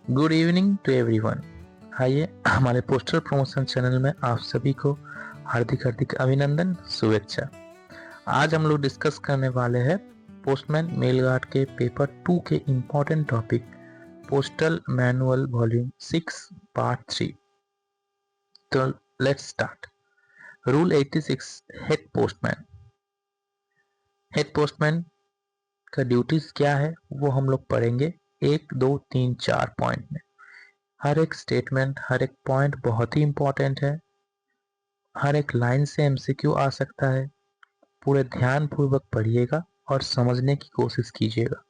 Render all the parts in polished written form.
Good evening to everyone. आइए हमारे poster promotion channel में आप सभी को हार्दिक हार्दिक अभिनंदन, शुभेच्छा। आज हम लोग डिस्कस करने वाले हैं पोस्टमैन मेल गार्ड के पेपर 2 के important topic postal manual volume 6 part 3। तो let's start. Rule 86 head postman. Head postman का ड्यूटीज क्या है वो हम लोग पढ़ेंगे 1, 2, 3, 4 पॉइंट में। हर एक स्टेटमेंट, हर एक पॉइंट बहुत ही इंपॉर्टेंट है। हर एक लाइन से एमसीक्यू आ सकता है। पूरे ध्यान पूर्वक पढ़िएगा और समझने की कोशिश कीजिएगा।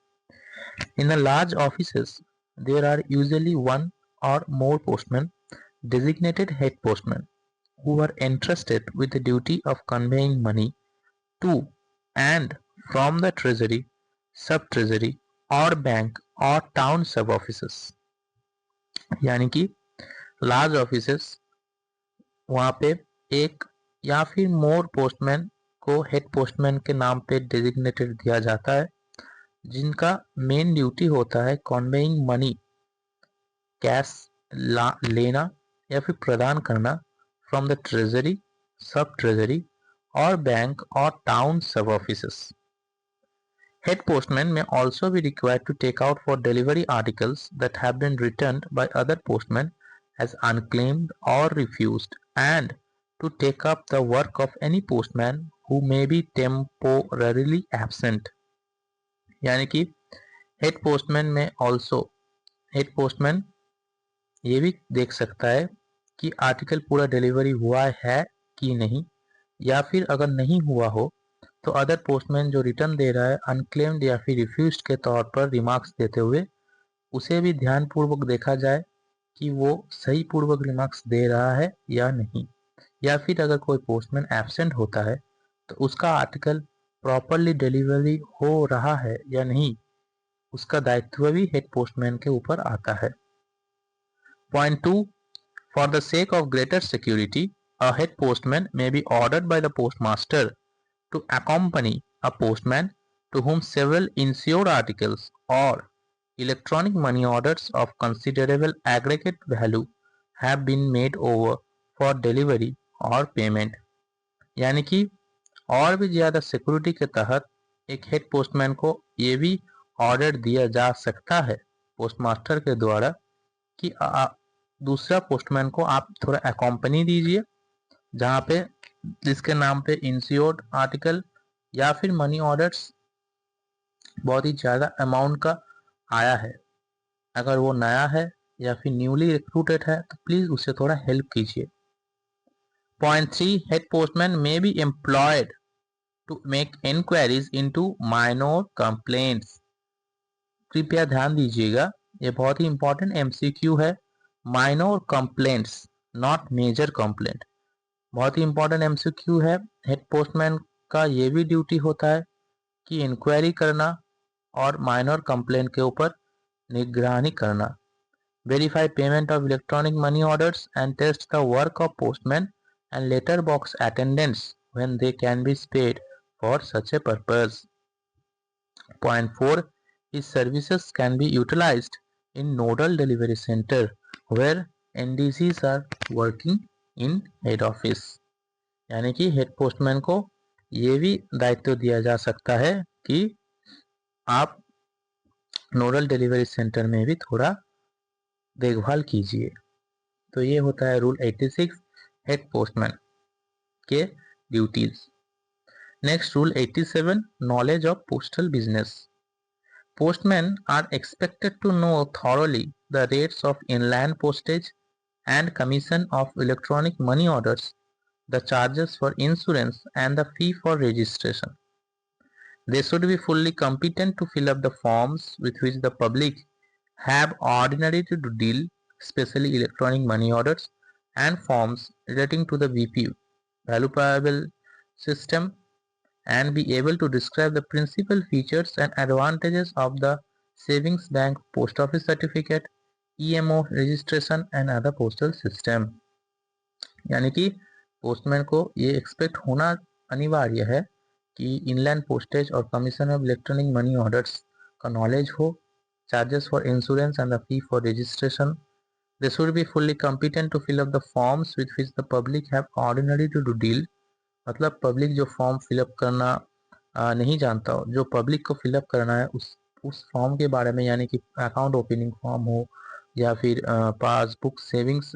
In large offices there are usually one or more postman, designated head postmen, who are entrusted with the duty of conveying money to and from the treasury, sub-treasury or bank or town sub-offices। यानी कि large offices, वहाँ पे एक या फिर मोर postman को head postman के नाम पे डेजिग्नेटेड दिया जाता है, जिनका मेन ड्यूटी होता है कन्वेइंग मनी, कैश लेना या फिर प्रदान करना फ्रॉम द ट्रेजरी, सब ट्रेजरी और बैंक और टाउन सब offices. Head postmen may also be required to take out for delivery articles that have been returned by other postmen as unclaimed or refused, and to take up the work of any postman who may be temporarily absent। यानी कि head postman में head postman ये भी देख सकता है कि article पूरा डिलीवरी हुआ है कि नहीं, या फिर अगर नहीं हुआ हो तो अदर पोस्टमैन जो रिटर्न दे रहा है अनक्लेम्ड या फिर रिफ्यूज्ड के तौर पर रिमार्क्स देते हुए उसे भी ध्यानपूर्वक देखा जाए कि वो सही पूर्वक रिमार्क्स दे रहा है या नहीं, या फिर अगर कोई पोस्टमैन एब्सेंट होता है तो उसका आर्टिकल प्रॉपरली डिलीवरी हो रहा है या नहीं, उसका दायित्व भी हेड पोस्टमैन के ऊपर आता है। Point 2, for the sake of greater security, a head postman may be ordered by the postmaster to accompany a postman to whom several insured articles or electronic money orders of considerable aggregate value have been made over for delivery or payment। यानी कि और भी ज़्यादा security के तहत एक head postman को ये भी ऑर्डर दिया जा सकता है पोस्टमास्टर के द्वारा कि दूसरा पोस्टमैन को आप थोड़ा अकॉम्पनी दीजिए, जहाँ पे जिसके नाम पे इंश्योर्ड आर्टिकल या फिर मनी ऑर्डर्स बहुत ही ज़्यादा अमाउंट का आया है। अगर वो नया है या फिर न्यूली रिक्रूटेड है तो प्लीज़ उससे थोड़ा हेल्प कीजिए। Point 3, head postman may be employed to make inquiries into minor complaints. कृपया ध्यान दीजिएगा, ये बहुत ही इंपॉर्टेंट एमसीक्यू है। Minor complaints, not major complaint. बहुत ही इंपॉर्टेंट एमसीक्यू है। हेड पोस्टमैन का ये भी ड्यूटी होता है कि इंक्वायरी करना और माइनर कंप्लेंट के ऊपर निगरानी करना। Verify payment of electronic money orders and test the work of postman and letter box attendants when they can be spared for such a purpose. Point 4, his services can be utilized in nodal delivery center where NDCs are working in head office। यानी कि head postman को ये भी दायित्व दिया जा सकता है कि आप नोडल डिलीवरी सेंटर में भी थोड़ा देखभाल कीजिए। तो ये होता है रूल 86 हेड पोस्टमैन के duties. Next rule 87 knowledge of postal business. Postmen are expected to know thoroughly the rates of inland postage and commission of electronic money orders, the charges for insurance and the fee for registration. They should be fully competent to fill up the forms with which the public have ordinarily to deal, especially electronic money orders and forms relating to the VPU, value payable system, and be able to describe the principal features and advantages of the savings bank, post office certificate, EMO registration and other postal system। यानी कि postman को ये expect होना अनिवार्य है कि inland postage और commission of electronic money orders का नॉलेज हो, charges for insurance and the fee for registration. They should be fully competent to fill up the forms with which the public have ordinary to deal. मतलब public जो form fill up करना नहीं जानता हो, जो public को fill up करना है उस फॉर्म के बारे में, यानी कि अकाउंट ओपनिंग फॉर्म हो या फिर पासबुक सेविंग्स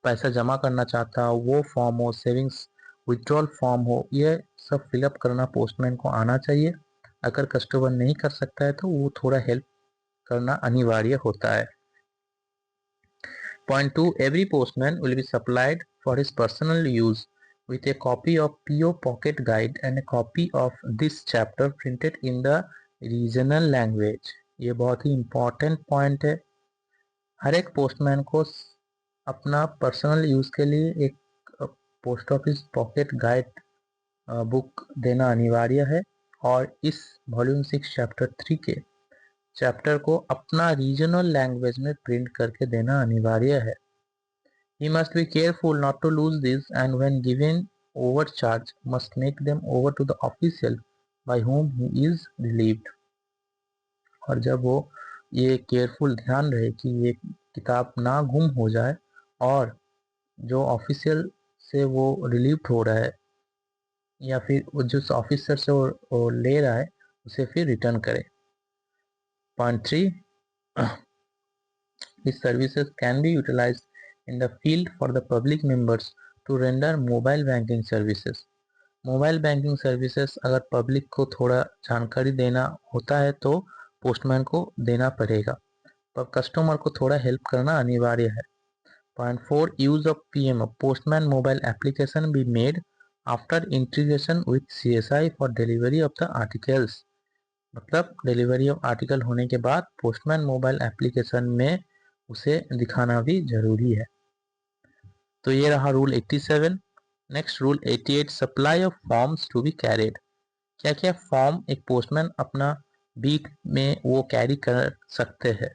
पैसा जमा करना चाहता हो वो फॉर्म हो, सेविंग्स विड्रॉल फॉर्म हो, ये सब फिलअप करना पोस्टमैन को आना चाहिए। अगर कस्टमर नहीं कर सकता है तो वो थोड़ा हेल्प करना अनिवार्य होता है। Point 2. Every postman will be supplied for his personal use with a copy of PO Pocket Guide and a copy of this chapter printed in the regional language. ये बहुत ही important point है। हर एक postman को अपना personal use के लिए एक post office pocket guide book देना अनिवार्य है और इस वॉल्यूम 6 चैप्टर 3 के चैप्टर को अपना रीजनल लैंग्वेज में प्रिंट करके देना अनिवार्य है। He must be careful not to lose these and when given overcharge must make them over to the official by whom he is relieved. और जब वो ये केयरफुल ध्यान रहे कि ये किताब ना गुम हो जाए और जो ऑफिशियल से वो रिलीव्ड हो रहा है या फिर वो जिस ऑफिसर से वो ले रहा है उसे फिर रिटर्न करे। Point 3. These services can be utilized in the field for the public members to render mobile banking services. Mobile banking services अगर पब्लिक को थोड़ा जानकारी देना होता है तो पोस्टमैन को देना पड़ेगा, पर कस्टमर को थोड़ा हेल्प करना अनिवार्य है। Point 4. Use of PMO Postman mobile application be made after integration with CSI for delivery of the articles. मतलब डिलीवरी ऑफ आर्टिकल होने के बाद पोस्टमैन मोबाइल एप्लीकेशन में उसे दिखाना भी जरूरी है। तो ये रहा rule 87। Next rule 88, supply of forms to be carried. क्या क्या फॉर्म एक पोस्टमैन अपना बीट में वो कैरी कर सकते हैं।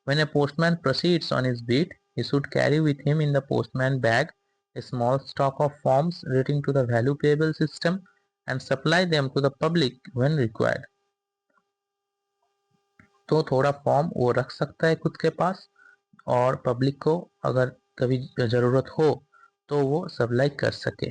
When a postman proceeds on his beat, he should carry with him in the postman bag a small stock of forms relating to the value payable system and supply them to the public when required. तो थोड़ा form वो रख सकता है खुद के पास और public को अगर कभी ज़रूरत हो तो वो सप्लाई कर सके।